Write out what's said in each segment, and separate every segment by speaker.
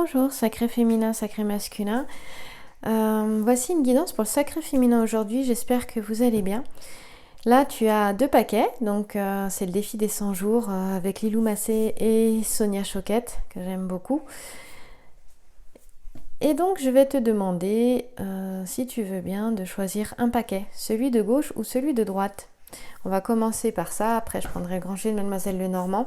Speaker 1: Bonjour, sacré féminin, sacré masculin. Voici une guidance pour le sacré féminin aujourd'hui. J'espère que vous allez bien. Là, tu as 2 paquets. Donc, c'est le défi des 100 jours avec Lilou Massé et Sonia Choquette, que j'aime beaucoup. Et donc, je vais te demander, si tu veux bien, de choisir un paquet, celui de gauche ou celui de droite. On va commencer par ça, après je prendrai le grand G de Mademoiselle Lenormand.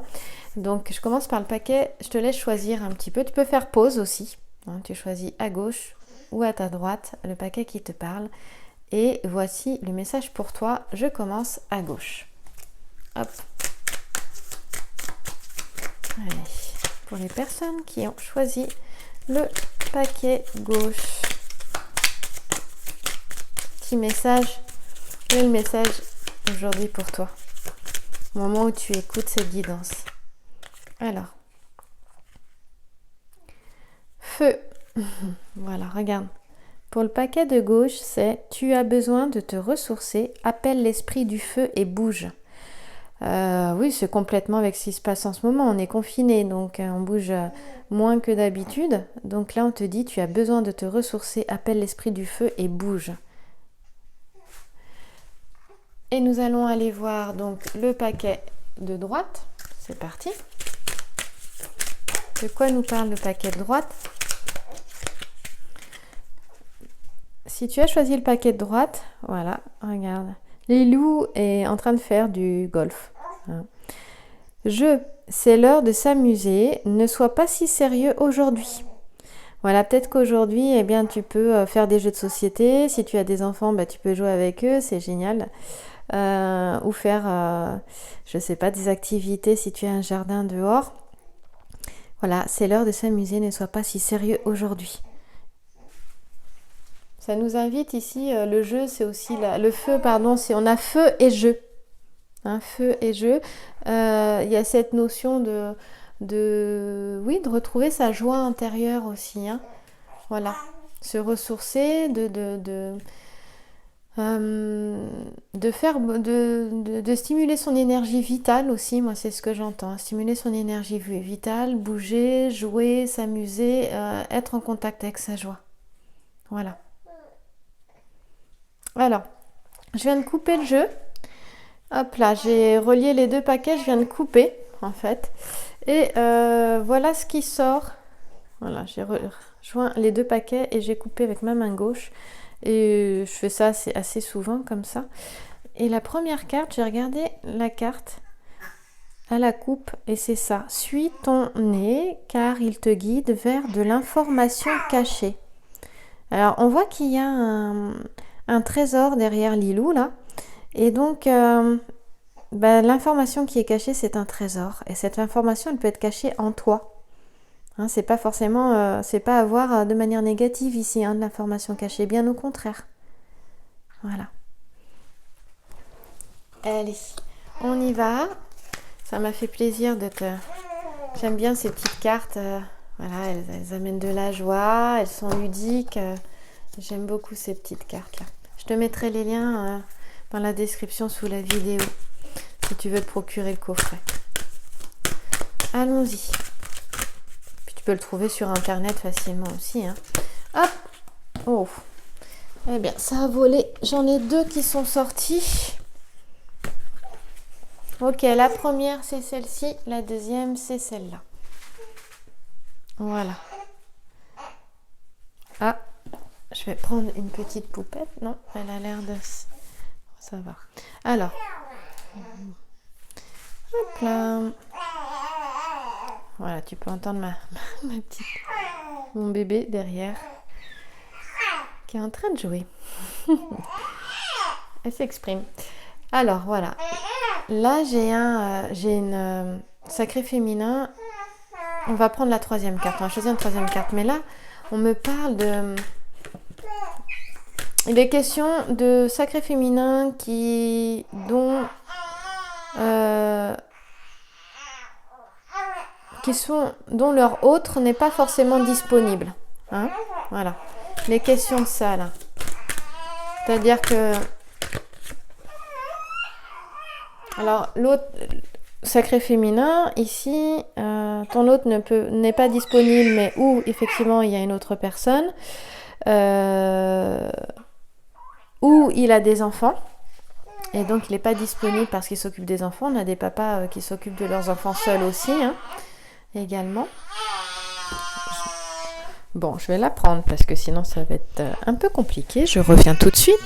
Speaker 1: Donc je commence par le paquet, je te laisse choisir un petit peu. Tu peux faire pause aussi. Tu choisis à gauche ou à ta droite le paquet qui te parle. Et voici le message pour toi. Je commence à gauche. Hop. Allez. Pour les personnes qui ont choisi le paquet gauche. Petit message. Et le message aujourd'hui pour toi. Au moment où tu écoutes cette guidance. Alors. Feu. Voilà, regarde. Pour le paquet de gauche, c'est « Tu as besoin de te ressourcer, appelle l'esprit du feu et bouge ». Oui, c'est complètement avec ce qui se passe en ce moment. On est confiné, donc on bouge moins que d'habitude. Donc là, on te dit « Tu as besoin de te ressourcer, appelle l'esprit du feu et bouge ». Et nous allons aller voir donc le paquet de droite. C'est parti. De quoi nous parle le paquet de droite ? Si tu as choisi le paquet de droite, voilà, regarde. Lilou est en train de faire du golf. C'est l'heure de s'amuser. Ne sois pas si sérieux aujourd'hui. Voilà, peut-être qu'aujourd'hui, eh bien, tu peux faire des jeux de société. Si tu as des enfants, tu peux jouer avec eux, c'est génial. Ou faire, je sais pas, des activités si tu as un jardin dehors. Voilà, c'est l'heure de s'amuser. Ne sois pas si sérieux aujourd'hui. Ça nous invite ici, le jeu, c'est aussi le feu, pardon, on a feu et jeu. Feu et jeu. Il y a cette notion de retrouver sa joie intérieure aussi. Voilà. Se ressourcer, de stimuler son énergie vitale aussi. Moi, c'est ce que j'entends. Stimuler son énergie vitale, bouger, jouer, s'amuser, être en contact avec sa joie. Voilà. Alors, je viens de couper le jeu. Hop là, j'ai relié les 2 paquets, je viens de couper en fait. Et voilà ce qui sort. Voilà, j'ai rejoint les 2 paquets et j'ai coupé avec ma main gauche. Et je fais ça assez souvent comme ça. Et la première carte, j'ai regardé la carte à la coupe et c'est ça. Suis ton nez car il te guide vers de l'information cachée. Alors, on voit qu'il y a un trésor derrière Lilou là. Et donc, l'information qui est cachée, c'est un trésor. Et cette information, elle peut être cachée en toi. C'est pas forcément, c'est pas avoir de manière négative ici, de l'information cachée. Bien au contraire. Voilà. Allez, on y va. Ça m'a fait plaisir de te... J'aime bien ces petites cartes. Voilà, elles amènent de la joie. Elles sont ludiques. J'aime beaucoup ces petites cartes-là. Je te mettrai les liens dans la description sous la vidéo si tu veux te procurer le coffret. Allons-y. Puis tu peux le trouver sur internet facilement aussi. Hop. Oh. Eh bien, ça a volé. J'en ai 2 qui sont sortis. Ok, la première c'est celle-ci. La deuxième c'est celle-là. Voilà. Ah. Je vais prendre une petite poupette. Non, elle a l'air de... Ça va. Alors. Hop là. Voilà, tu peux entendre ma petite... Mon bébé derrière. Qui est en train de jouer. Elle s'exprime. Alors, voilà. Là, j'ai une sacré féminin. On va prendre la 3e carte. On va choisir une 3e carte. Mais là, on me parle de... Il est question de sacré féminin dont leur autre n'est pas forcément disponible. Voilà. Les questions de ça là. C'est-à-dire que alors l'autre, sacré féminin, ici, ton hôte n'est pas disponible, mais où effectivement il y a une autre personne, où il a des enfants, et donc il n'est pas disponible parce qu'il s'occupe des enfants. On a des papas qui s'occupent de leurs enfants seuls aussi, hein, également. Bon, je vais la prendre parce que sinon ça va être un peu compliqué. Je reviens tout de suite.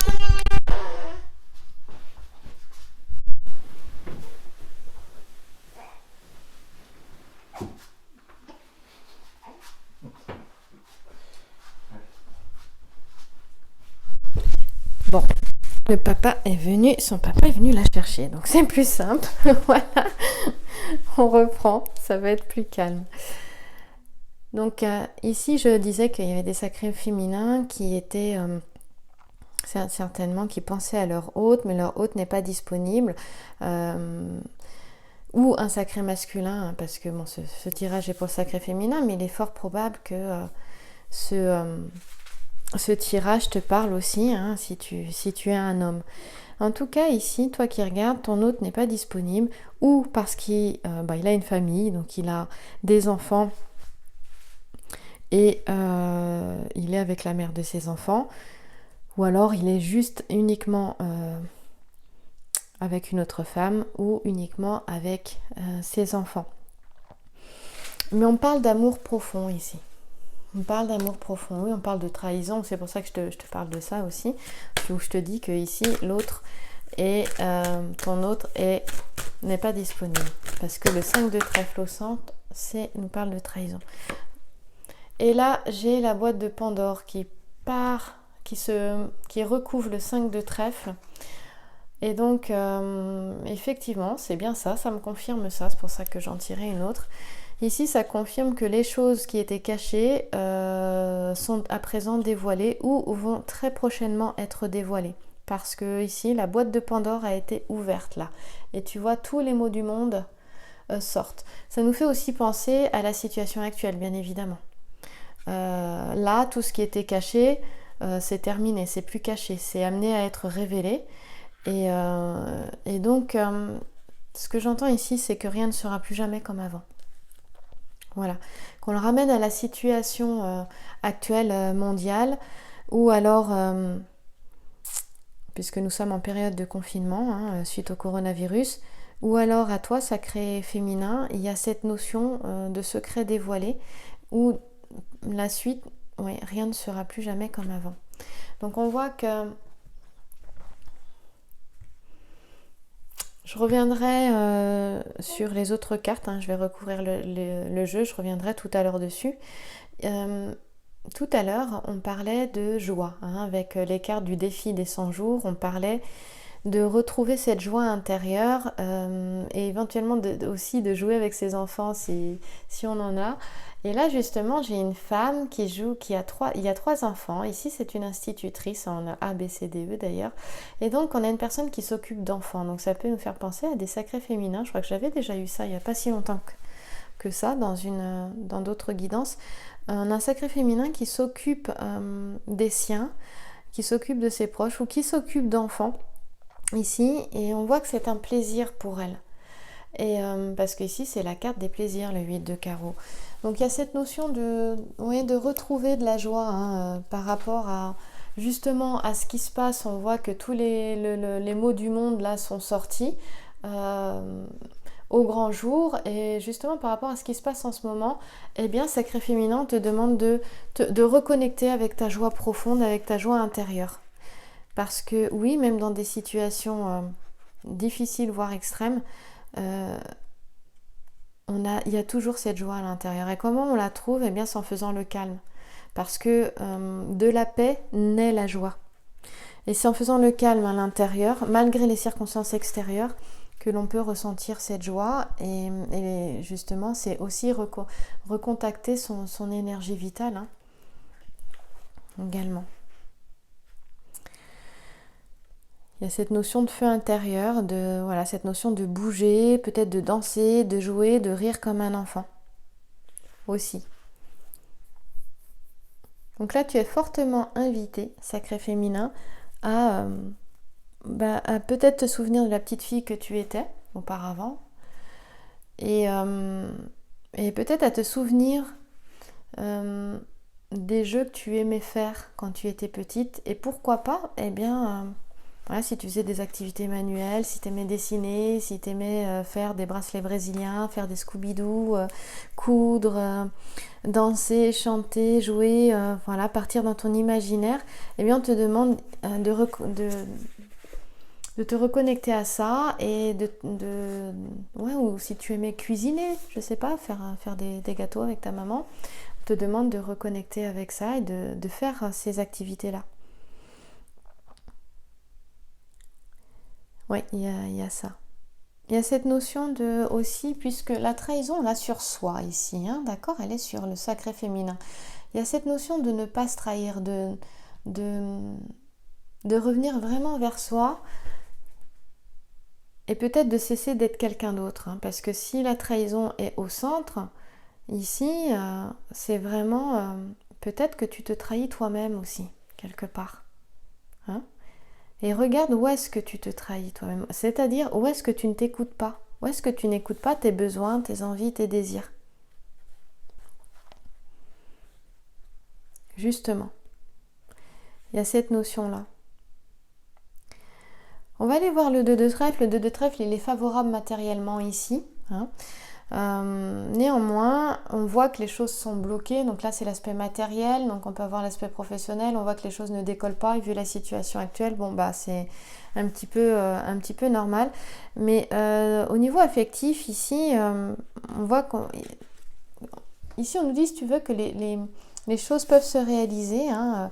Speaker 1: Bon, son papa est venu la chercher, donc c'est plus simple. Voilà, on reprend, ça va être plus calme. Donc ici, je disais qu'il y avait des sacrés féminins qui étaient certainement qui pensaient à leur hôte, mais leur hôte n'est pas disponible. Ou un sacré masculin, parce que bon, ce tirage est pour le sacré féminin, mais il est fort probable que ce tirage te parle aussi, hein, si tu es un homme. En tout cas, ici, toi qui regardes, ton hôte n'est pas disponible, ou parce qu'il a une famille, donc il a des enfants, et il est avec la mère de ses enfants, ou alors il est juste uniquement avec une autre femme, ou uniquement avec ses enfants. Mais on parle d'amour profond ici. On parle d'amour profond, oui, on parle de trahison, c'est pour ça que je te parle de ça aussi, où je te dis que ici l'autre ton autre n'est pas disponible, parce que le 5 de trèfle au centre, nous parle de trahison. Et là, j'ai la boîte de Pandore qui recouvre le 5 de trèfle. Et donc, effectivement, c'est bien ça me confirme ça, c'est pour ça que j'en tirais une autre. Ici, ça confirme que les choses qui étaient cachées sont à présent dévoilées ou vont très prochainement être dévoilées. Parce que ici, la boîte de Pandore a été ouverte là. Et tu vois, tous les maux du monde sortent. Ça nous fait aussi penser à la situation actuelle, bien évidemment. Là, tout ce qui était caché, c'est terminé, c'est plus caché, c'est amené à être révélé. Et donc, ce que j'entends ici, c'est que rien ne sera plus jamais comme avant. Voilà, qu'on le ramène à la situation actuelle mondiale, ou alors, puisque nous sommes en période de confinement, hein, suite au coronavirus, ou alors à toi, sacré féminin, il y a cette notion de secret dévoilé, où la suite, oui, rien ne sera plus jamais comme avant. Donc on voit que je reviendrai sur les autres cartes, hein, je vais recouvrir le jeu, je reviendrai tout à l'heure dessus. Tout à l'heure, on parlait de joie, hein, avec les cartes du défi des 100 jours, on parlait de retrouver cette joie intérieure et éventuellement aussi de jouer avec ses enfants si on en a. Et là justement j'ai une femme il y a 3 enfants, ici c'est une institutrice en A, B, C, D, E d'ailleurs, et donc on a une personne qui s'occupe d'enfants, donc ça peut nous faire penser à des sacrés féminins. Je crois que j'avais déjà eu ça il n'y a pas si longtemps que ça dans d'autres guidances. On a un sacré féminin qui s'occupe des siens, qui s'occupe de ses proches ou qui s'occupe d'enfants ici, et on voit que c'est un plaisir pour elle. Et parce qu'ici c'est la carte des plaisirs, le 8 de carreau. Donc il y a cette notion de retrouver de la joie, hein, par rapport à justement à ce qui se passe. On voit que tous les maux du monde là sont sortis au grand jour, et justement par rapport à ce qui se passe en ce moment, eh bien Sacré Féminin te demande de reconnecter avec ta joie profonde, avec ta joie intérieure. Parce que oui, même dans des situations difficiles, voire extrêmes, il y a toujours cette joie à l'intérieur. Et comment on la trouve? Eh bien, c'est en faisant le calme. Parce que de la paix naît la joie. Et c'est en faisant le calme à l'intérieur, malgré les circonstances extérieures, que l'on peut ressentir cette joie. Et justement, c'est aussi recontacter son énergie vitale, hein, également. Il y a cette notion de feu intérieur, cette notion de bouger, peut-être de danser, de jouer, de rire comme un enfant aussi. Donc là, tu es fortement invité, sacré féminin, à peut-être te souvenir de la petite fille que tu étais auparavant, et, et peut-être à te souvenir des jeux que tu aimais faire quand tu étais petite, et pourquoi pas, eh bien, voilà, si tu faisais des activités manuelles, si tu aimais dessiner, si tu aimais faire des bracelets brésiliens, faire des Scooby-Doo, coudre, danser, chanter, jouer, voilà, partir dans ton imaginaire, eh bien on te demande de te reconnecter à ça et ouais, ou si tu aimais cuisiner, je sais pas, faire des gâteaux avec ta maman, on te demande de reconnecter avec ça et de faire ces activités-là. Oui, il y a ça. Il y a cette notion de aussi, puisque la trahison, là, sur soi ici, hein, d'accord, elle est sur le sacré féminin. Il y a cette notion de ne pas se trahir, de, de revenir vraiment vers soi et peut-être de cesser d'être quelqu'un d'autre. Hein, parce que si la trahison est au centre, ici, c'est vraiment peut-être que tu te trahis toi-même aussi, quelque part. Hein. Et regarde où est-ce que tu te trahis toi-même. C'est-à-dire où est-ce que tu ne t'écoutes pas. Où est-ce que tu n'écoutes pas tes besoins, tes envies, tes désirs. Justement, il y a cette notion-là. On va aller voir le 2 de trèfle. Le 2 de trèfle, il est favorable matériellement ici. Hein. Néanmoins, on voit que les choses sont bloquées. Donc là, c'est l'aspect matériel. Donc on peut avoir l'aspect professionnel. On voit que les choses ne décollent pas. Et vu la situation actuelle, bon, bah, c'est un petit peu normal. Mais au niveau affectif, ici, on voit ici, on nous dit, si tu veux, que les choses peuvent se réaliser. Hein.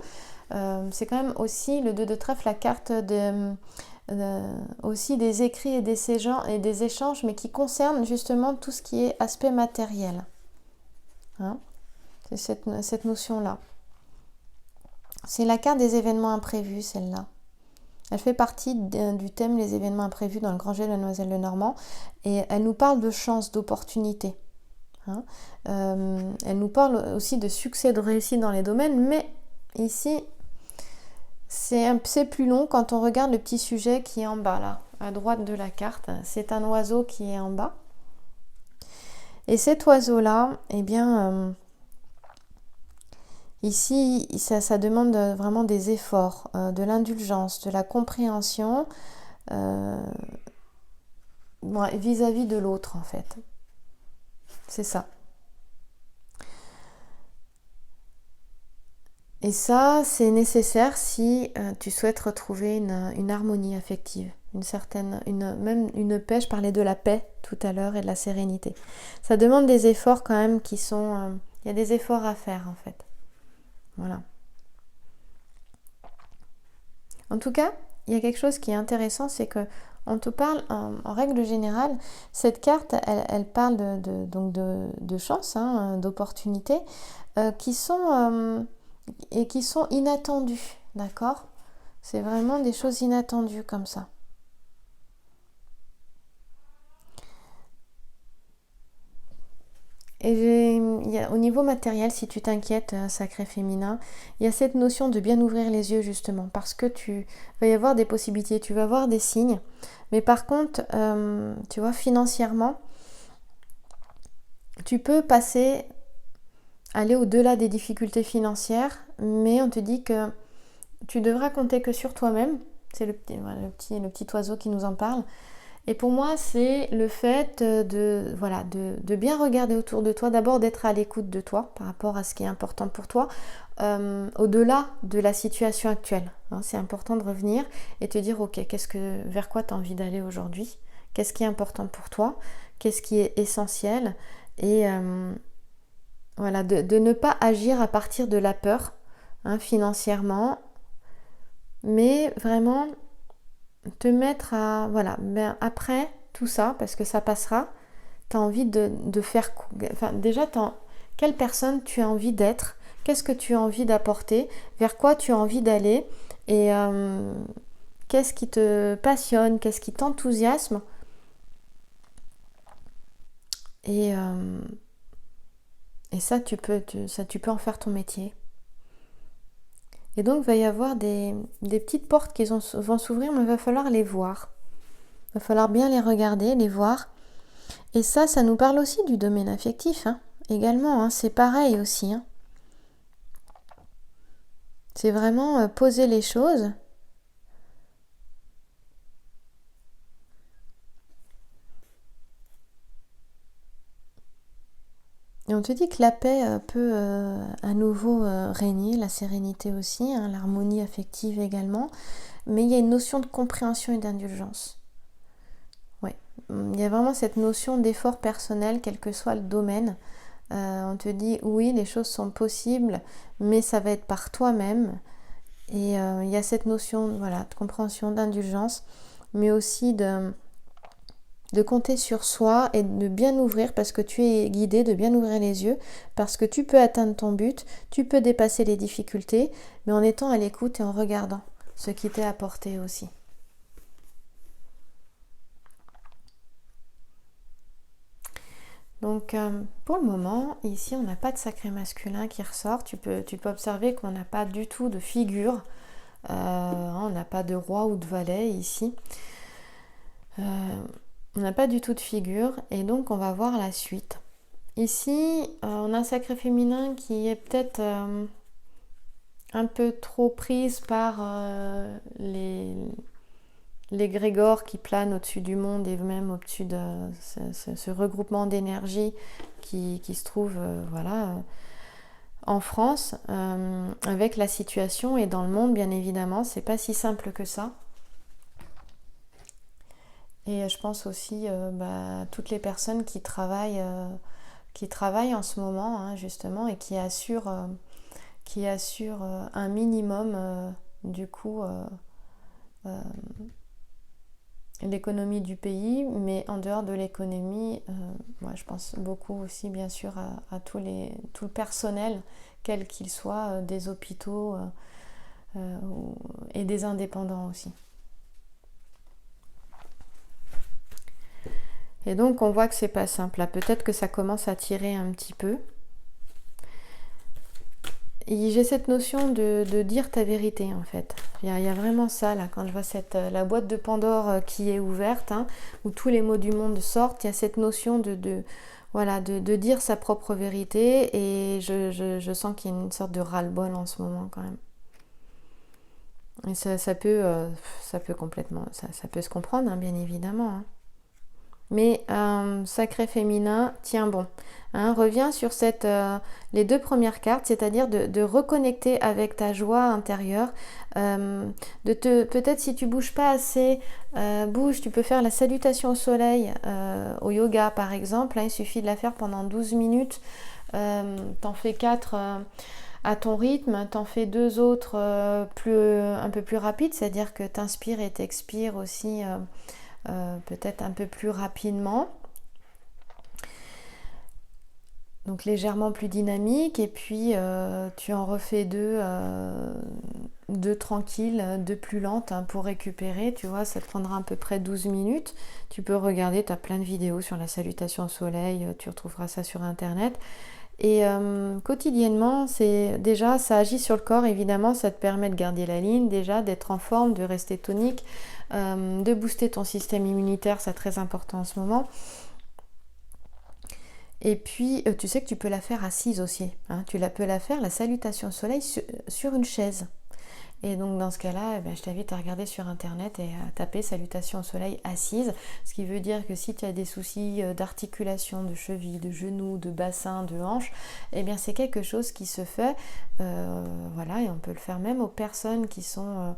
Speaker 1: C'est quand même aussi le 2 de trèfle, la carte aussi des écrits et des échanges, mais qui concernent justement tout ce qui est aspect matériel. Hein, c'est cette notion-là. C'est la carte des événements imprévus, celle-là. Elle fait partie du thème les événements imprévus dans le grand jeu de la Demoiselle Lenormand, et elle nous parle de chance, d'opportunité. Hein, elle nous parle aussi de succès, de réussite dans les domaines, mais ici, c'est plus long quand on regarde le petit sujet qui est en bas, là, à droite de la carte. C'est un oiseau qui est en bas. Et cet oiseau-là, eh bien, ici, ça demande vraiment des efforts, de l'indulgence, de la compréhension vis-à-vis de l'autre, en fait. C'est ça. Et ça, c'est nécessaire si tu souhaites retrouver une harmonie affective, même une paix. Je parlais de la paix tout à l'heure et de la sérénité. Ça demande des efforts quand même qui sont... il y a des efforts à faire en fait. Voilà. En tout cas, il y a quelque chose qui est intéressant, c'est que on te parle, en règle générale, cette carte, elle parle de chance, hein, d'opportunités, qui sont inattendues, d'accord ? C'est vraiment des choses inattendues comme ça. Et au niveau matériel, si tu t'inquiètes, sacré féminin, il y a cette notion de bien ouvrir les yeux justement, parce que tu vas y avoir des possibilités, tu vas avoir des signes, mais par contre, tu vois, financièrement, tu peux aller au-delà des difficultés financières, mais on te dit que tu devras compter que sur toi-même. C'est le petit oiseau qui nous en parle. Et pour moi, c'est le fait de bien regarder autour de toi, d'abord d'être à l'écoute de toi par rapport à ce qui est important pour toi, au-delà de la situation actuelle. Hein, c'est important de revenir et te dire, ok, vers quoi tu as envie d'aller aujourd'hui ? Qu'est-ce qui est important pour toi ? Qu'est-ce qui est essentiel ? Et voilà, de ne pas agir à partir de la peur, hein, financièrement, mais vraiment te mettre à... Voilà, ben après tout ça, parce que ça passera, tu as envie de faire... Enfin, déjà, quelle personne tu as envie d'être ? Qu'est-ce que tu as envie d'apporter ? Vers quoi tu as envie d'aller ? Et qu'est-ce qui te passionne ? Qu'est-ce qui t'enthousiasme ? Et ça, tu peux en faire ton métier. Et donc, il va y avoir des petites portes qui vont s'ouvrir, mais il va falloir les voir. Il va falloir bien les regarder, les voir. Et ça nous parle aussi du domaine affectif, hein, également, hein, c'est pareil aussi. Hein. C'est vraiment poser les choses. Et on te dit que la paix peut à nouveau régner, la sérénité aussi, hein, l'harmonie affective également, mais il y a une notion de compréhension et d'indulgence. Ouais. Il y a vraiment cette notion d'effort personnel, quel que soit le domaine. On te dit oui, les choses sont possibles, mais ça va être par toi-même. Et il y a cette notion voilà, de compréhension, d'indulgence, mais aussi de compter sur soi et de bien ouvrir parce que tu es guidé, de bien ouvrir les yeux parce que tu peux atteindre ton but, tu peux dépasser les difficultés, mais en étant à l'écoute et en regardant ce qui t'est apporté aussi. Donc pour le moment, ici on n'a pas de sacré masculin qui ressort, tu peux observer qu'on n'a pas du tout de figure, on n'a pas de roi ou de valet ici. On n'a pas du tout de figure et donc on va voir la suite. Ici, on a un sacré féminin qui est peut-être un peu trop prise par les grégores qui planent au-dessus du monde et même au-dessus de ce regroupement d'énergie qui se trouve en France, avec la situation et dans le monde bien évidemment, c'est pas si simple que ça. Et je pense aussi toutes les personnes qui travaillent en ce moment, hein, justement, et qui assurent un minimum, du coup, l'économie du pays, mais en dehors de l'économie, moi je pense beaucoup aussi, bien sûr, à tout le personnel, quel qu'il soit, des hôpitaux et des indépendants aussi. Et donc on voit que c'est pas simple. Là, peut-être que ça commence à tirer un petit peu. Et j'ai cette notion de dire ta vérité en fait. Il y a vraiment ça là, quand je vois la boîte de Pandore qui est ouverte, hein, où tous les mots du monde sortent, il y a cette notion de dire sa propre vérité et je sens qu'il y a une sorte de ras-le-bol en ce moment quand même. Et ça peut complètement, ça peut se comprendre, hein, bien évidemment. Hein. Mais sacré féminin, tiens bon. Hein, reviens sur les deux premières cartes, c'est-à-dire de reconnecter avec ta joie intérieure. Peut-être si tu bouges pas assez, bouge, tu peux faire la salutation au soleil au yoga par exemple. Hein, il suffit de la faire pendant 12 minutes. T'en fais 4 à ton rythme, t'en fais 2 autres un peu plus rapides, c'est-à-dire que t'inspires et t'expires aussi peut-être un peu plus rapidement, donc légèrement plus dynamique, et puis tu en refais deux tranquilles, 2 plus lentes, hein, pour récupérer, tu vois, ça te prendra à peu près 12 minutes. Tu peux regarder, tu as plein de vidéos sur la salutation au soleil, tu retrouveras ça sur internet. Et quotidiennement, déjà ça agit sur le corps, évidemment, ça te permet de garder la ligne, déjà d'être en forme, de rester tonique, de booster ton système immunitaire, c'est très important en ce moment. Et puis tu sais que tu peux la faire assise aussi, hein, peux la faire, la salutation au soleil, sur une chaise. Et donc dans ce cas-là, je t'invite à regarder sur internet et à taper salutation au soleil assise, ce qui veut dire que si tu as des soucis d'articulation, de cheville, de genoux, de bassin, de hanche, eh bien c'est quelque chose qui se fait, et on peut le faire même aux personnes qui sont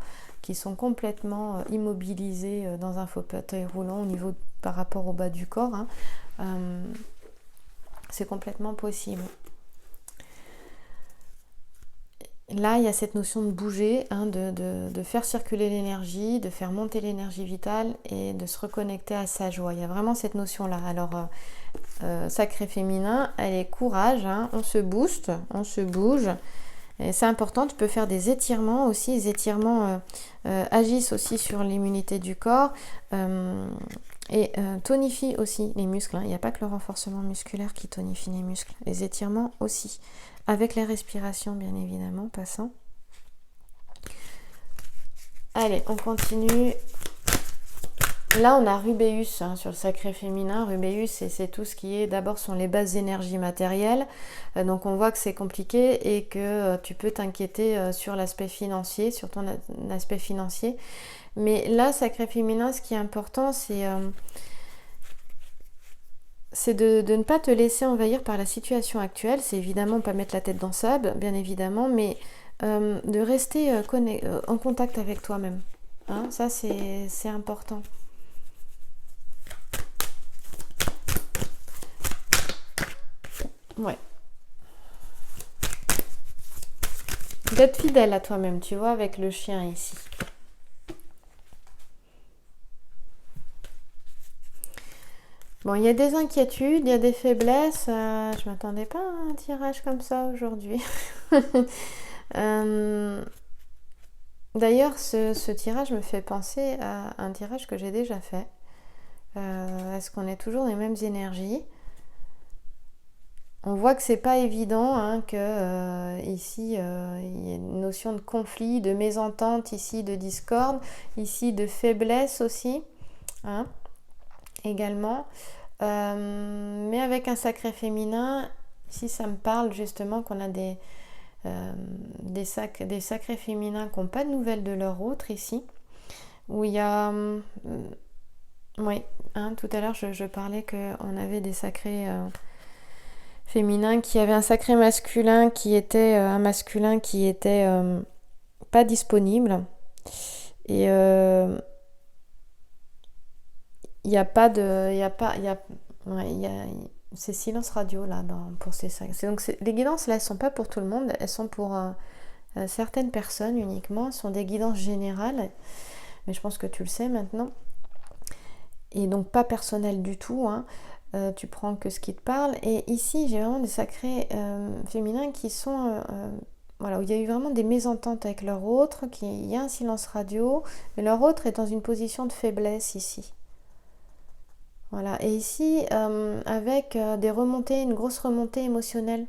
Speaker 1: complètement immobilisées dans un fauteuil roulant par rapport au bas du corps, hein. C'est complètement possible. Là, il y a cette notion de bouger, hein, de faire circuler l'énergie, de faire monter l'énergie vitale et de se reconnecter à sa joie. Il y a vraiment cette notion-là. Alors, sacré féminin, elle est courage, hein, on se booste, on se bouge. Et c'est important, tu peux faire des étirements aussi. Les étirements agissent aussi sur l'immunité du corps et tonifient aussi les muscles. Hein. Il n'y a pas que le renforcement musculaire qui tonifie les muscles, les étirements aussi. Avec la respiration, bien évidemment, passant. Allez, on continue. Là, on a Rubéus hein, sur le sacré féminin. Rubéus, c'est tout ce qui est, d'abord, sont les bases énergies matérielles. Donc, on voit que c'est compliqué et que tu peux t'inquiéter sur l'aspect financier, sur ton aspect financier. Mais là, sacré féminin, ce qui est important, c'est de ne pas te laisser envahir par la situation actuelle. C'est évidemment pas mettre la tête dans le sable, bien évidemment, mais de rester en contact avec toi-même. Hein, ça, c'est important. Ouais. D'être fidèle à toi-même, tu vois, avec le chien ici. Bon, il y a des inquiétudes, il y a des faiblesses. Je m'attendais pas à un tirage comme ça aujourd'hui. D'ailleurs, ce tirage me fait penser à un tirage que j'ai déjà fait. Est-ce qu'on est toujours dans les mêmes énergies? On voit que c'est pas évident, hein, que ici il y a une notion de conflit, de mésentente, ici de discorde, ici de faiblesse aussi, hein, également. Mais avec un sacré féminin, ici ça me parle justement qu'on a des sacrés féminins qui n'ont pas de nouvelles de leur autre ici, où il y a... oui, hein, tout à l'heure je parlais qu'on avait des sacrés... féminin qui avait un sacré masculin qui était un masculin qui était pas disponible et il n'y a pas de il y a pas il y a ouais, il y a c'est silence radio là pour ces sacrés. Donc les guidances là elles sont pas pour tout le monde, elles sont pour certaines personnes uniquement, ce sont des guidances générales, mais je pense que tu le sais maintenant, et donc pas personnelles du tout, hein. Tu prends que ce qui te parle. Et ici, j'ai vraiment des sacrés féminins qui sont... voilà, où il y a eu vraiment des mésententes avec leur autre, il y a un silence radio, mais leur autre est dans une position de faiblesse ici. Voilà, et ici, avec des remontées, une grosse remontée émotionnelle.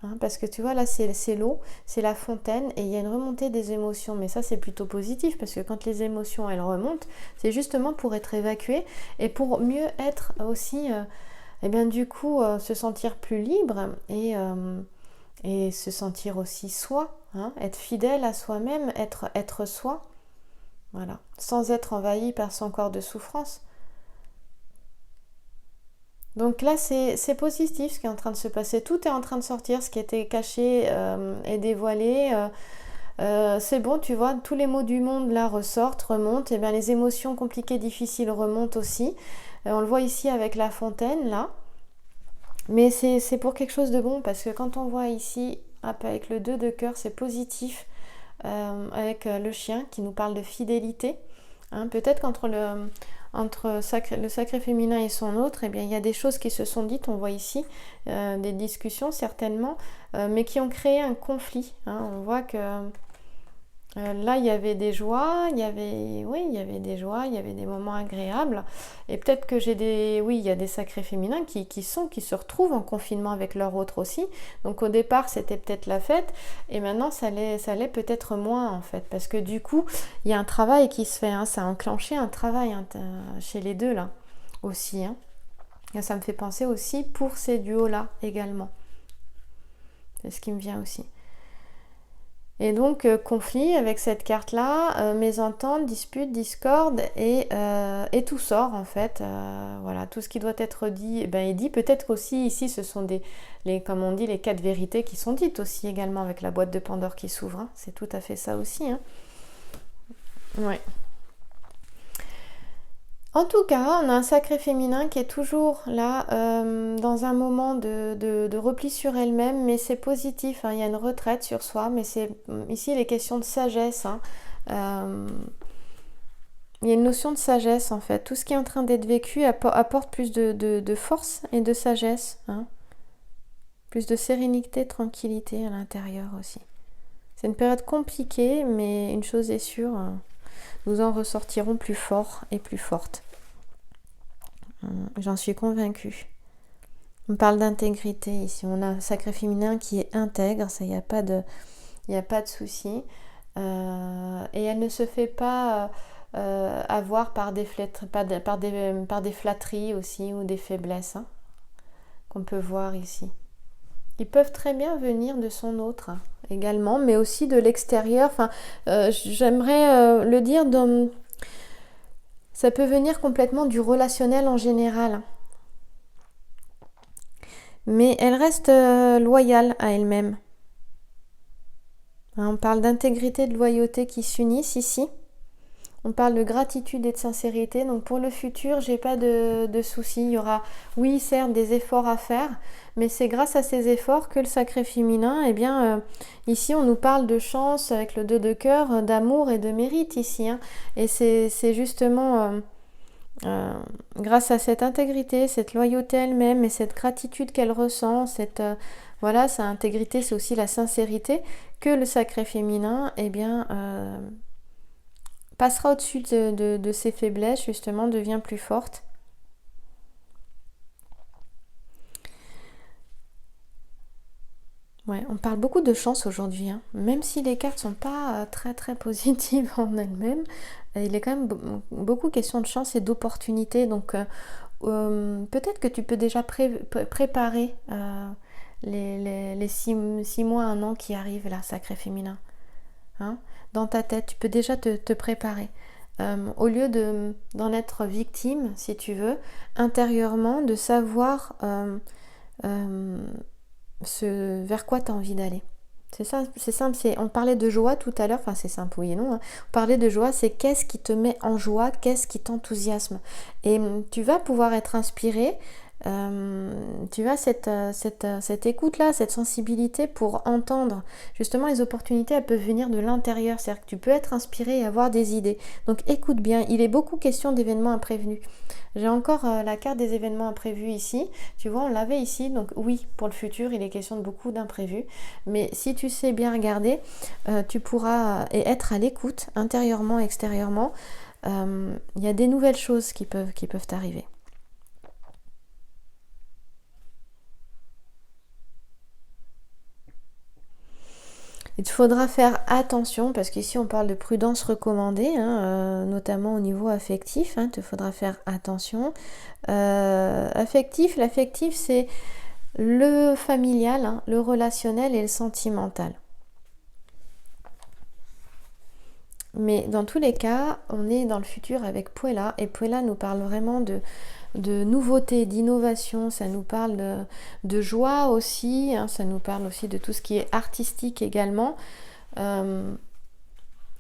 Speaker 1: Hein, parce que tu vois, là, c'est l'eau, c'est la fontaine, et il y a une remontée des émotions. Mais ça, c'est plutôt positif, parce que quand les émotions, elles remontent, c'est justement pour être évacuées, et pour mieux être aussi, eh bien, du coup, se sentir plus libre, et se sentir aussi soi, hein, être fidèle à soi-même, être soi, voilà, sans être envahi par son corps de souffrance. Donc là, c'est positif ce qui est en train de se passer. Tout est en train de sortir, ce qui était caché est dévoilé. C'est bon, tu vois, tous les maux du monde là ressortent, remontent. Et bien les émotions compliquées, difficiles remontent aussi. On le voit ici avec la fontaine là. Mais c'est pour quelque chose de bon, parce que quand on voit ici, hop, avec le 2 de cœur, c'est positif. Avec le chien qui nous parle de fidélité. Hein, peut-être qu'entre le sacré féminin et son autre, eh bien, il y a des choses qui se sont dites, on voit ici, des discussions certainement, mais qui ont créé un conflit. Hein. On voit que là, il y avait des joies, il y avait des joies, il y avait des moments agréables. Et peut-être que il y a des sacrés féminins qui se retrouvent en confinement avec leur autre aussi. Donc au départ, c'était peut-être la fête, et maintenant, ça l'est peut-être moins en fait. Parce que du coup, il y a un travail qui se fait, hein, ça a enclenché un travail chez les deux là aussi. Hein. Et ça me fait penser aussi pour ces duos-là également. C'est ce qui me vient aussi. Et donc, conflit avec cette carte-là, mésentente, dispute, discorde, et tout sort en fait. Voilà, tout ce qui doit être dit, est dit. Peut-être qu'aussi ici, ce sont comme on dit, les 4 vérités qui sont dites aussi également avec la boîte de Pandore qui s'ouvre. Hein. C'est tout à fait ça aussi. Hein. Ouais. En tout cas, on a un sacré féminin qui est toujours là, dans un moment de repli sur elle-même, mais c'est positif, hein, il y a une retraite sur soi, mais c'est ici les questions de sagesse. Hein, il y a une notion de sagesse en fait. Tout ce qui est en train d'être vécu apporte plus de force et de sagesse. Hein, plus de sérénité, tranquillité à l'intérieur aussi. C'est une période compliquée, mais une chose est sûre, nous en ressortirons plus forts et plus fortes. J'en suis convaincue. On parle d'intégrité ici. On a un sacré féminin qui est intègre, ça, il n'y a pas de souci. Et elle ne se fait pas avoir par des flatteries aussi ou des faiblesses, hein, qu'on peut voir ici. Ils peuvent très bien venir de son autre, hein, également, mais aussi de l'extérieur. Enfin, j'aimerais le dire, ça peut venir complètement du relationnel en général, hein. Mais elle reste loyale à elle-même. Hein, on parle d'intégrité, de loyauté qui s'unissent ici. On parle de gratitude et de sincérité. Donc pour le futur, j'ai pas de soucis. Il y aura, oui, certes, des efforts à faire, mais c'est grâce à ces efforts que le sacré féminin, eh bien, ici, on nous parle de chance avec le 2 de cœur, d'amour et de mérite ici, hein. Et c'est justement grâce à cette intégrité, cette loyauté elle-même et cette gratitude qu'elle ressent, voilà, sa intégrité, c'est aussi la sincérité, que le sacré féminin, eh bien, passera au-dessus de ses faiblesses, justement, devient plus forte. Ouais, on parle beaucoup de chance aujourd'hui, hein. Même si les cartes sont pas très très positives en elles-mêmes, il est quand même beaucoup question de chance et d'opportunité. Donc peut-être que tu peux déjà préparer les 6 mois, 1 an qui arrivent là, sacré féminin. Hein, dans ta tête, tu peux déjà te préparer. Au lieu d'en être victime, si tu veux, intérieurement, de savoir vers quoi tu as envie d'aller. C'est ça, c'est simple. On parlait de joie tout à l'heure, enfin c'est simple, oui et non, hein. On parlait de joie, c'est qu'est-ce qui te met en joie, qu'est-ce qui t'enthousiasme. Et tu vas pouvoir être inspiré, tu as cette écoute-là, cette sensibilité pour entendre. Justement, les opportunités, elles peuvent venir de l'intérieur, c'est-à-dire que tu peux être inspiré et avoir des idées. Donc écoute bien, il est beaucoup question d'événements imprévus. J'ai encore la carte des événements imprévus ici. Tu vois, on l'avait ici. Donc oui, pour le futur, il est question de beaucoup d'imprévus. Mais si tu sais bien regarder, tu pourras être à l'écoute, intérieurement, extérieurement. Il y a des nouvelles choses qui peuvent arriver. Il faudra faire attention parce qu'ici on parle de prudence recommandée, hein, notamment au niveau affectif. Hein, il te faudra faire attention. L'affectif c'est le familial, hein, le relationnel et le sentimental. Mais dans tous les cas, on est dans le futur avec Puella et Puella nous parle vraiment de nouveauté, d'innovation, ça nous parle de joie aussi, hein, ça nous parle aussi de tout ce qui est artistique également. Il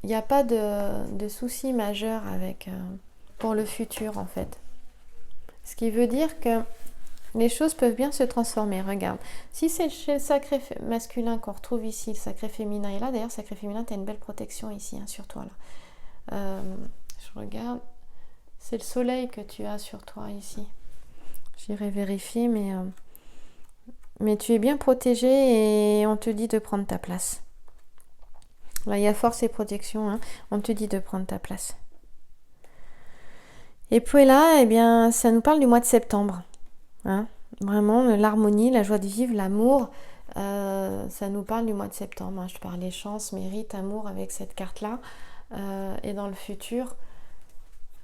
Speaker 1: n'y a pas de souci majeur pour le futur en fait. Ce qui veut dire que les choses peuvent bien se transformer. Regarde, si c'est chez le sacré masculin qu'on retrouve ici, le sacré féminin est là. D'ailleurs, sacré féminin, tu as une belle protection ici, hein, sur toi là. Je regarde. C'est le soleil que tu as sur toi ici. J'irai vérifier, mais tu es bien protégé et on te dit de prendre ta place. Là, il y a force et protection. Hein. On te dit de prendre ta place. Et puis là, eh bien, ça nous parle du mois de septembre. Hein. Vraiment, l'harmonie, la joie de vivre, l'amour. Ça nous parle du mois de septembre. Hein. Je parlais chance, mérite, amour avec cette carte-là. Et dans le futur...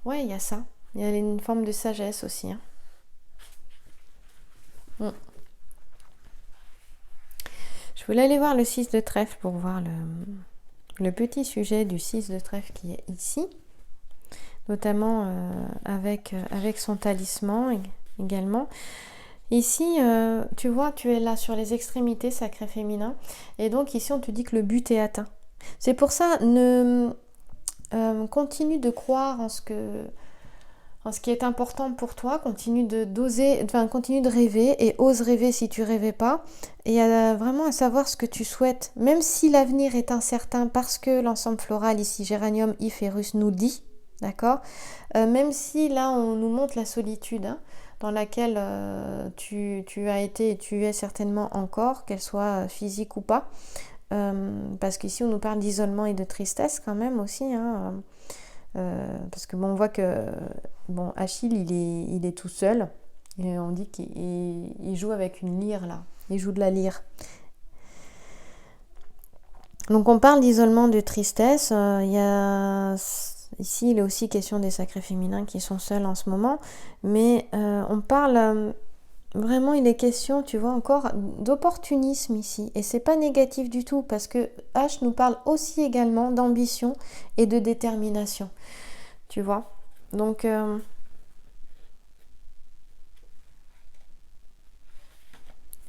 Speaker 1: Ouais, il y a ça. Il y a une forme de sagesse aussi. Hein. Je voulais aller voir le 6 de trèfle pour voir le petit sujet du 6 de trèfle qui est ici. Notamment avec son talisman également. Ici, tu vois, tu es là sur les extrémités, sacré féminin. Et donc ici, on te dit que le but est atteint. C'est pour ça, continue de croire en ce qui est important pour toi, continue de rêver et ose rêver si tu rêvais pas et vraiment à savoir ce que tu souhaites, même si l'avenir est incertain parce que l'ensemble floral ici, Géranium, If et Russe nous le dit, d'accord, même si là on nous montre la solitude, hein, dans laquelle tu as été et tu es certainement encore, qu'elle soit physique ou pas, parce qu'ici on nous parle d'isolement et de tristesse quand même aussi, hein, parce que bon, on voit que Achille il est tout seul et on dit qu'il joue avec une lyre là, il joue de la lyre. Donc on parle d'isolement, de tristesse, il y a Ici, il est aussi question des sacrés féminins qui sont seuls en ce moment, mais on parle vraiment, il est question, tu vois, encore d'opportunisme ici, et c'est pas négatif du tout parce que H nous parle aussi également d'ambition et de détermination, tu vois. Donc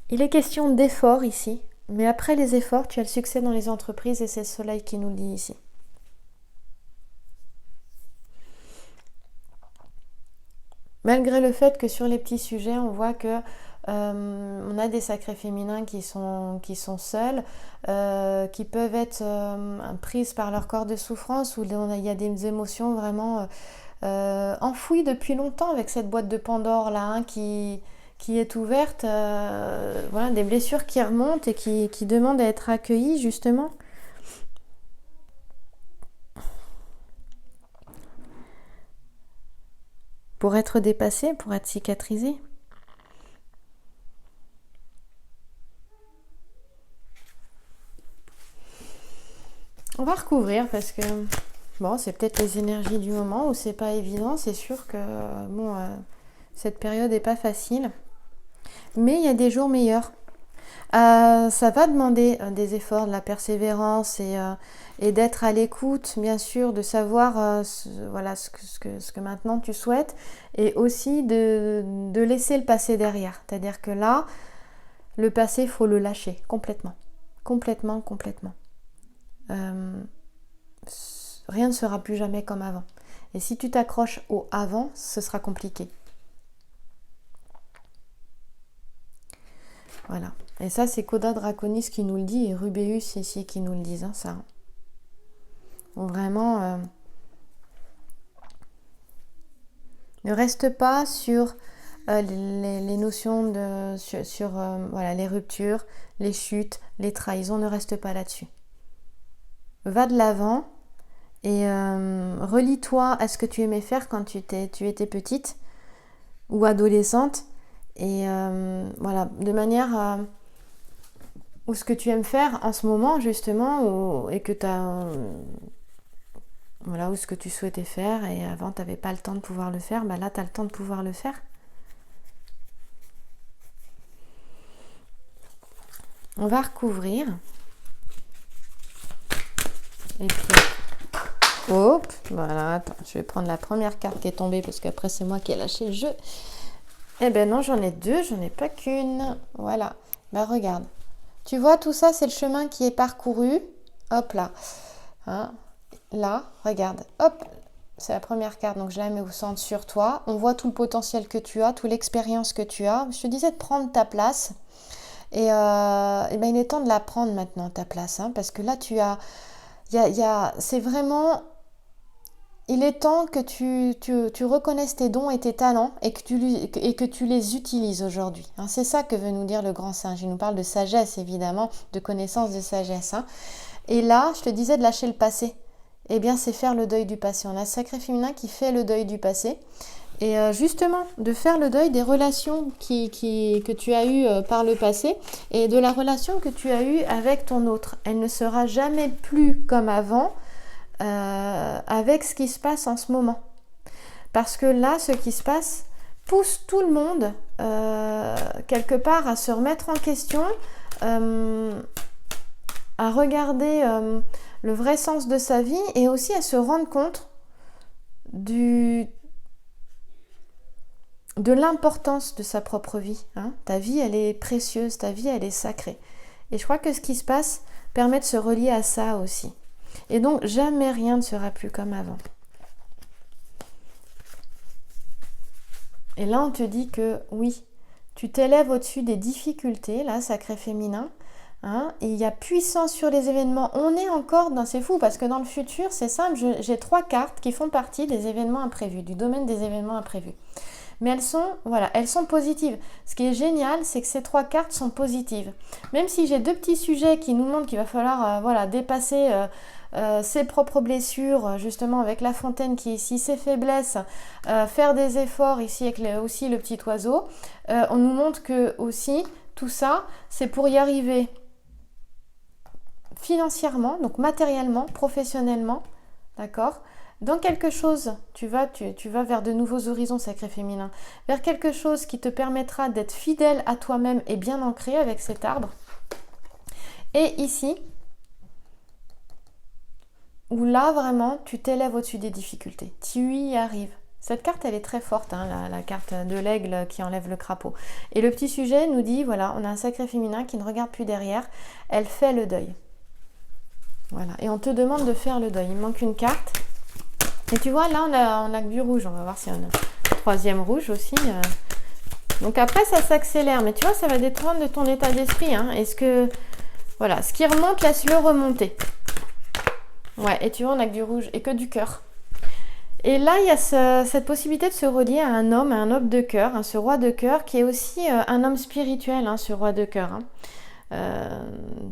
Speaker 1: il est question d'efforts ici, mais après les efforts, tu as le succès dans les entreprises et c'est le soleil qui nous le dit ici. Malgré le fait que sur les petits sujets, on voit que on a des sacrés féminins qui sont seuls, qui peuvent être prises par leur corps de souffrance, où il y a des émotions vraiment enfouies depuis longtemps avec cette boîte de Pandore là, hein, qui est ouverte, voilà, des blessures qui remontent et qui demandent à être accueillies justement. Pour être dépassées, pour être cicatrisées. On va recouvrir parce que bon, c'est peut-être les énergies du moment où c'est pas évident. C'est sûr que bon, cette période n'est pas facile, mais il y a des jours meilleurs. Ça va demander des efforts, de la persévérance et d'être à l'écoute, bien sûr, de savoir voilà, ce que maintenant tu souhaites et aussi de laisser le passé derrière. C'est-à-dire que là, le passé, il faut le lâcher complètement. Complètement, complètement. Rien ne sera plus jamais comme avant. Et si tu t'accroches au avant, ce sera compliqué. Voilà. Et ça, c'est Coda Draconis qui nous le dit et Rubéus ici qui nous le disent, hein, ça. Donc vraiment, ne reste pas sur les notions sur voilà, les ruptures, les chutes, les trahisons, ne reste pas là-dessus. Va de l'avant et relie-toi à ce que tu aimais faire quand tu étais petite ou adolescente et voilà, de manière ou ce que tu aimes faire en ce moment justement et que tu as voilà, ou ce que tu souhaitais faire et avant tu n'avais pas le temps de pouvoir le faire, bah là tu as le temps de pouvoir le faire. On va recouvrir et puis hop, voilà, attends, je vais prendre la première carte qui est tombée parce qu'après c'est moi qui ai lâché le jeu. Eh ben non, j'en ai deux, j'en ai pas qu'une. Voilà, bah regarde. Tu vois, tout ça, c'est le chemin qui est parcouru. Hop là. Hein, là, regarde. Hop, c'est la première carte, donc je la mets au centre sur toi. On voit tout le potentiel que tu as, toute l'expérience que tu as. Je te disais de prendre ta place. Et ben, il est temps de la prendre maintenant, ta place. Hein, parce que là, tu as... c'est vraiment... Il est temps que tu reconnaisses tes dons et tes talents et que tu les utilises aujourd'hui. Hein, c'est ça que veut nous dire le grand singe. Il nous parle de sagesse, évidemment, de connaissance de sagesse. Hein. Et là, je te disais de lâcher le passé. Eh bien, c'est faire le deuil du passé. On a le sacré féminin qui fait le deuil du passé. Et justement, de faire le deuil des relations que tu as eues par le passé et de la relation que tu as eue avec ton autre. Elle ne sera jamais plus comme avant. Avec ce qui se passe en ce moment. Parce que là, ce qui se passe pousse tout le monde quelque part à se remettre en question, à regarder le vrai sens de sa vie et aussi à se rendre compte de l'importance de sa propre vie. Hein. Ta vie, elle est précieuse, ta vie, elle est sacrée. Et je crois que ce qui se passe permet de se relier à ça aussi. Et donc, jamais rien ne sera plus comme avant. Et là, on te dit que oui, tu t'élèves au-dessus des difficultés, là, sacré féminin. Hein, et il y a puissance sur les événements. On est encore dans... C'est fou, parce que dans le futur, c'est simple, j'ai 3 cartes qui font partie des événements imprévus, du domaine des événements imprévus. Mais elles sont positives. Ce qui est génial, c'est que ces 3 cartes sont positives. Même si j'ai 2 petits sujets qui nous montrent qu'il va falloir dépasser ses propres blessures, justement avec la fontaine qui est ici, ses faiblesses, faire des efforts ici avec aussi le petit oiseau, on nous montre que aussi tout ça, c'est pour y arriver financièrement, donc matériellement, professionnellement, d'accord, dans quelque chose, tu vas vers de nouveaux horizons, sacré féminin, vers quelque chose qui te permettra d'être fidèle à toi-même et bien ancré avec cet arbre. Et ici, où là vraiment, tu t'élèves au-dessus des difficultés, tu y arrives. Cette carte, elle est très forte, hein, la carte de l'aigle qui enlève le crapaud. Et le petit sujet nous dit, voilà, on a un sacré féminin qui ne regarde plus derrière, elle fait le deuil. Voilà, et on te demande de faire le deuil. Il manque une carte. Et tu vois, là, on a que du rouge. On va voir si on a un troisième rouge aussi. Donc après, ça s'accélère. Mais tu vois, ça va dépendre de ton état d'esprit. Hein. Est-ce que... Voilà, ce qui remonte, laisse-le remonter. Ouais, et tu vois, on a que du rouge et que du cœur. Et là, il y a cette possibilité de se relier à un homme de cœur, hein, ce roi de cœur, qui est aussi un homme spirituel, hein, ce roi de cœur. Hein.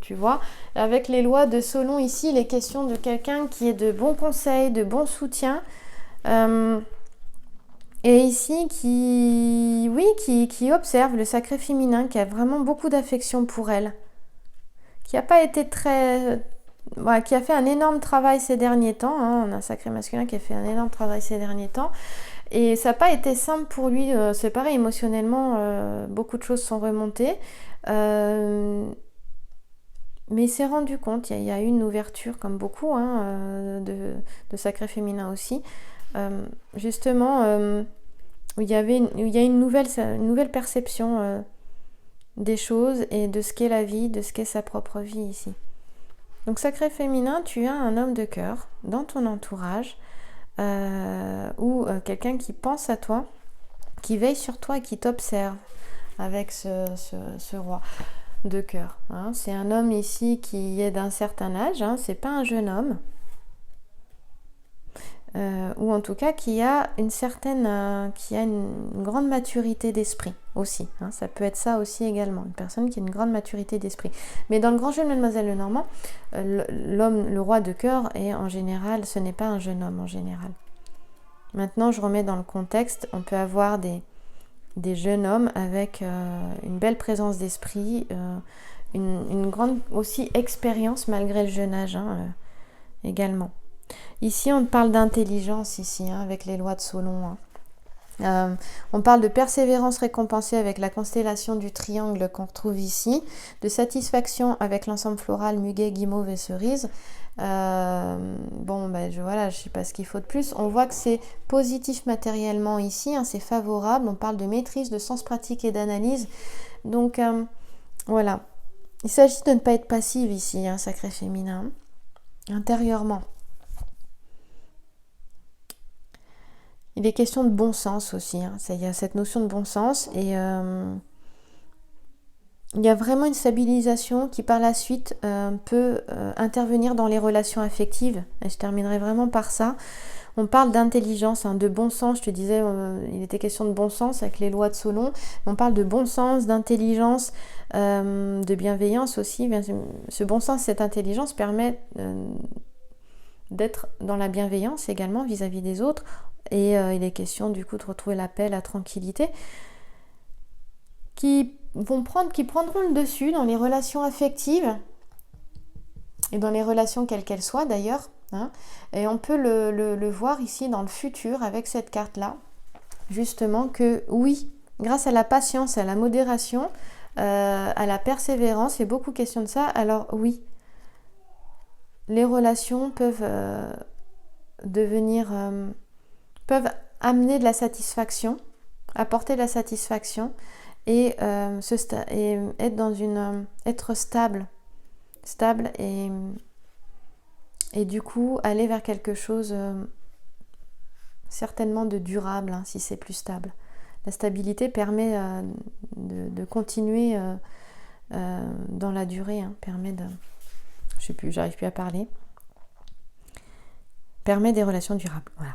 Speaker 1: Tu vois, avec les lois de Solon ici, il est question de quelqu'un qui est de bons conseils, de bons soutiens, et ici qui observe le sacré féminin, qui a vraiment beaucoup d'affection pour elle, qui n'a pas été qui a fait un énorme travail ces derniers temps, hein. On a un sacré masculin qui a fait un énorme travail ces derniers temps, et ça n'a pas été simple pour lui, c'est pareil, émotionnellement, beaucoup de choses sont remontées, mais il s'est rendu compte, il y a eu une ouverture, comme beaucoup, hein, de sacré féminin aussi, justement, où il y a une nouvelle perception des choses et de ce qu'est la vie, de ce qu'est sa propre vie ici. Donc sacré féminin, tu as un homme de cœur dans ton entourage, ou quelqu'un qui pense à toi, qui veille sur toi et qui t'observe avec ce roi de cœur. Hein. C'est un homme ici qui est d'un certain âge, hein, c'est pas un jeune homme, ou en tout cas qui a une grande maturité d'esprit aussi. Hein. Ça peut être ça aussi également, une personne qui a une grande maturité d'esprit. Mais dans le grand jeu de Mademoiselle Lenormand, le roi de cœur est en général, ce n'est pas un jeune homme en général. Maintenant, je remets dans le contexte, on peut avoir des jeunes hommes avec une belle présence d'esprit, une grande aussi expérience malgré le jeune âge, hein, également. Ici, on parle d'intelligence ici, hein, avec les lois de Solon. Hein. On parle de persévérance récompensée avec la constellation du triangle qu'on retrouve ici, de avec l'ensemble floral muguet, guimauve et cerise. Je sais pas ce qu'il faut de plus. On voit que c'est positif matériellement ici, hein, c'est favorable. On parle de maîtrise, de sens pratique et d'analyse. Donc voilà, il s'agit de ne pas être passive ici, hein, sacré féminin, intérieurement. Il est question de bon sens aussi, hein. Il y a cette notion de bon sens et il y a vraiment une stabilisation qui par la suite peut intervenir dans les relations affectives. Et je terminerai vraiment par ça. On parle d'intelligence, hein, de bon sens. Je te disais, il était question de bon sens avec les lois de Solon. On parle de bon sens, d'intelligence, de bienveillance aussi. Ce bon sens, cette intelligence permet d'être dans la bienveillance également vis-à-vis des autres. Et il est question du coup de retrouver la paix, la tranquillité, qui prendront le dessus dans les relations affectives et dans les relations quelles qu'elles soient d'ailleurs. Hein. Et on peut le voir ici dans le futur avec cette carte-là, justement que oui, grâce à la patience, à la modération, à la persévérance, il est beaucoup question de ça, alors oui, les relations peuvent peuvent amener de la satisfaction, apporter de la satisfaction et être dans être stable et du coup aller vers quelque chose certainement de durable, hein, si c'est plus stable. La stabilité permet de continuer dans la durée, hein, j'arrive plus à parler. Permet des relations durables. Voilà.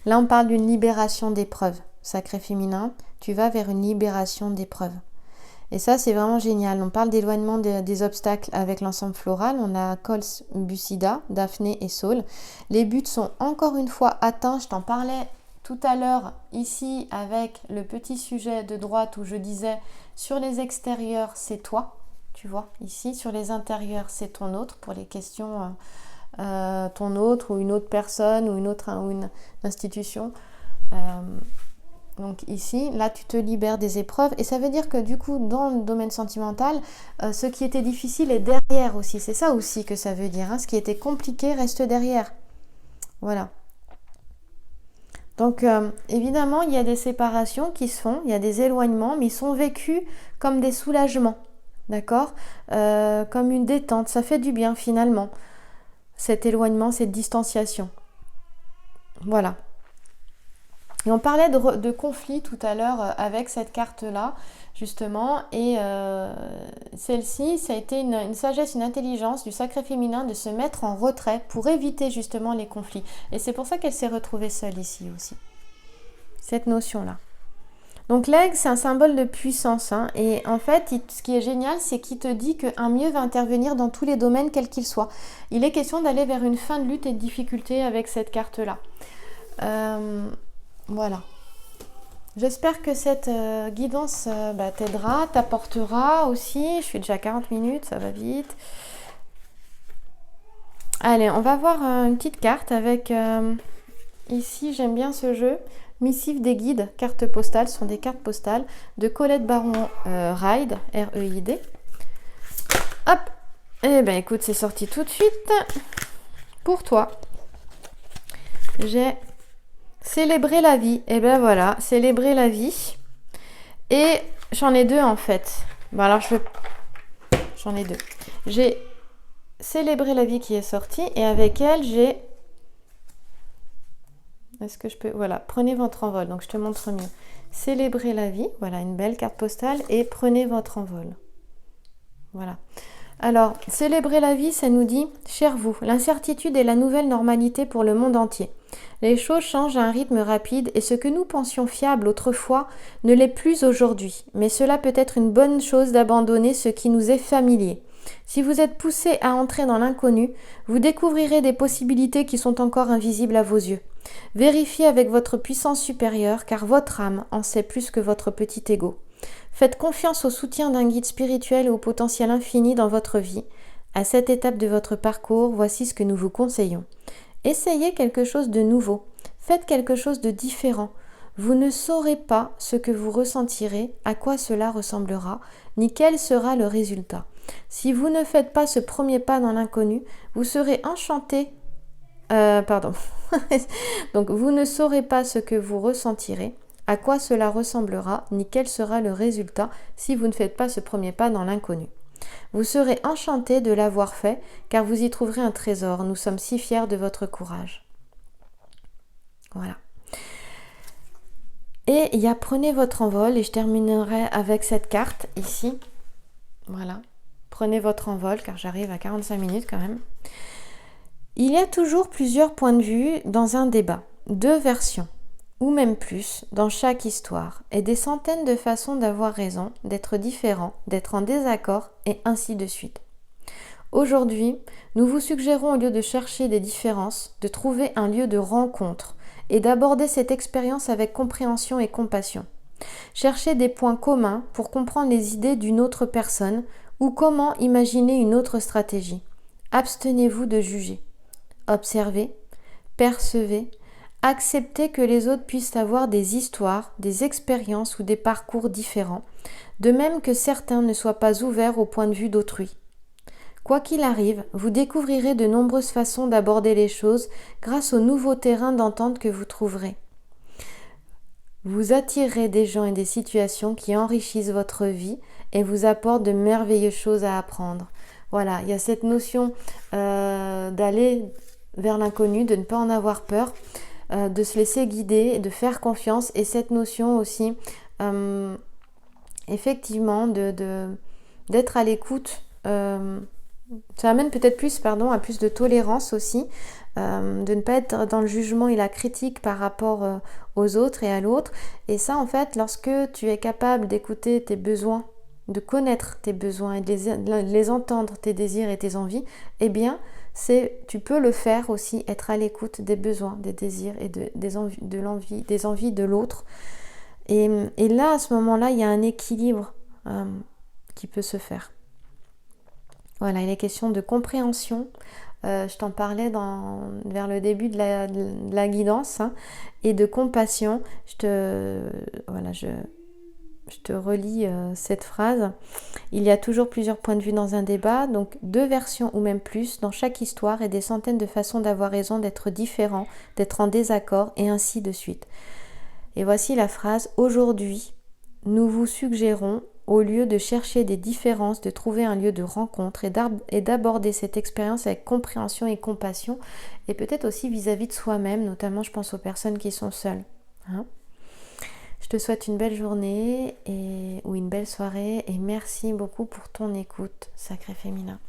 Speaker 1: Là, on parle d'une libération d'épreuves. Sacré féminin, tu vas vers une libération d'épreuves. Et ça, c'est vraiment génial. On parle d'éloignement des obstacles avec l'ensemble floral. On a Cols, Bucida, Daphné et Saule. Les buts sont encore une fois atteints. Je t'en parlais tout à l'heure ici avec le petit sujet de droite où je disais sur les extérieurs, c'est toi. Tu vois, ici, sur les intérieurs, c'est ton autre pour les questions ton autre ou une autre personne ou une institution. Donc ici, là, tu te libères des épreuves et ça veut dire que du coup, dans le domaine sentimental, ce qui était difficile est derrière aussi. C'est ça aussi que ça veut dire, hein. Ce qui était compliqué reste derrière. Voilà. Donc évidemment, il y a des séparations qui se font, il y a des éloignements, mais ils sont vécus comme des soulagements, d'accord, comme une détente. Ça fait du bien finalement, cet éloignement, cette distanciation. Voilà. Et on parlait de conflit tout à l'heure avec cette carte-là, justement, et celle-ci, ça a été une sagesse, une intelligence du sacré féminin de se mettre en retrait pour éviter justement les conflits. Et c'est pour ça qu'elle s'est retrouvée seule ici aussi, cette notion-là. Donc l'aigle, c'est un symbole de puissance, hein, et en fait, ce qui est génial, c'est qu'il te dit qu'un mieux va intervenir dans tous les domaines, quels qu'ils soient. Il est question d'aller vers une fin de lutte et de difficulté avec cette carte-là. Voilà. J'espère que cette guidance t'aidera, t'apportera aussi. Je suis déjà à 40 minutes, ça va vite. Allez, on va voir une petite carte avec... ici, j'aime bien ce jeu. Missive des guides, cartes postales, ce sont des cartes postales de Colette Baron Reid, R-E-I-D. Hop. Eh ben écoute, c'est sorti tout de suite. Pour toi, j'ai... Célébrer la vie. Et ben voilà, célébrer la vie. Et j'en ai deux en fait. Bon alors j'en ai deux. J'ai célébré la vie qui est sortie et avec elle j'ai... Est-ce que je peux... Voilà, prenez votre envol. Donc je te montre mieux. Célébrer la vie. Voilà, une belle carte postale. Et prenez votre envol. Voilà. Alors, célébrer la vie, ça nous dit, cher vous, l'incertitude est la nouvelle normalité pour le monde entier. Les choses changent à un rythme rapide et ce que nous pensions fiable autrefois ne l'est plus aujourd'hui. Mais cela peut être une bonne chose d'abandonner ce qui nous est familier. Si vous êtes poussé à entrer dans l'inconnu, vous découvrirez des possibilités qui sont encore invisibles à vos yeux. Vérifiez avec votre puissance supérieure car votre âme en sait plus que votre petit ego. Faites confiance au soutien d'un guide spirituel et au potentiel infini dans votre vie. À cette étape de votre parcours, voici ce que nous vous conseillons. Essayez quelque chose de nouveau. Faites quelque chose de différent. Vous ne saurez pas ce que vous ressentirez, à quoi cela ressemblera, ni quel sera le résultat. Si vous ne faites pas ce premier pas dans l'inconnu, vous serez enchanté. Donc, vous ne saurez pas ce que vous ressentirez, à quoi cela ressemblera, ni quel sera le résultat si vous ne faites pas ce premier pas dans l'inconnu. Vous serez enchanté de l'avoir fait, car vous y trouverez un trésor. Nous sommes si fiers de votre courage. Voilà. Et il y a prenez votre envol, et je terminerai avec cette carte ici. Voilà. Prenez votre envol, car j'arrive à 45 minutes quand même. Il y a toujours plusieurs points de vue dans un débat, 2 versions. Ou même plus, dans chaque histoire, et des centaines de façons d'avoir raison, d'être différent, d'être en désaccord, et ainsi de suite. Aujourd'hui, nous vous suggérons, au lieu de chercher des différences, de trouver un lieu de rencontre, et d'aborder cette expérience avec compréhension et compassion. Cherchez des points communs pour comprendre les idées d'une autre personne, ou comment imaginer une autre stratégie. Abstenez-vous de juger. Observez, percevez, acceptez que les autres puissent avoir des histoires, des expériences ou des parcours différents, de même que certains ne soient pas ouverts au point de vue d'autrui. Quoi qu'il arrive, vous découvrirez de nombreuses façons d'aborder les choses grâce aux nouveaux terrains d'entente que vous trouverez. Vous attirerez des gens et des situations qui enrichissent votre vie et vous apportent de merveilleuses choses à apprendre. Voilà, il y a cette notion d'aller vers l'inconnu, de ne pas en avoir peur, de se laisser guider, de faire confiance, et cette notion aussi effectivement d'être à l'écoute, ça amène peut-être plus à plus de tolérance aussi, de ne pas être dans le jugement et la critique par rapport aux autres et à l'autre. Et ça, en fait, lorsque tu es capable d'écouter tes besoins, de connaître tes besoins et de les entendre, tes désirs et tes envies, eh bien tu peux le faire aussi, être à l'écoute des besoins, des désirs et des envies de l'autre. Et là, à ce moment-là, il y a un équilibre qui peut se faire. Voilà, il est question de compréhension. Je t'en parlais vers le début de la guidance, hein, et de compassion. Voilà, je te relis cette phrase. Il y a toujours plusieurs points de vue dans un débat, donc 2 versions ou même plus dans chaque histoire et des centaines de façons d'avoir raison, d'être différent, d'être en désaccord et ainsi de suite. Et voici la phrase: aujourd'hui, nous vous suggérons, au lieu de chercher des différences, de trouver un lieu de rencontre et d'aborder cette expérience avec compréhension et compassion, et peut-être aussi vis-à-vis de soi-même, notamment je pense aux personnes qui sont seules. Hein? Je te souhaite une belle journée ou une belle soirée et merci beaucoup pour ton écoute, Sacré Féminin.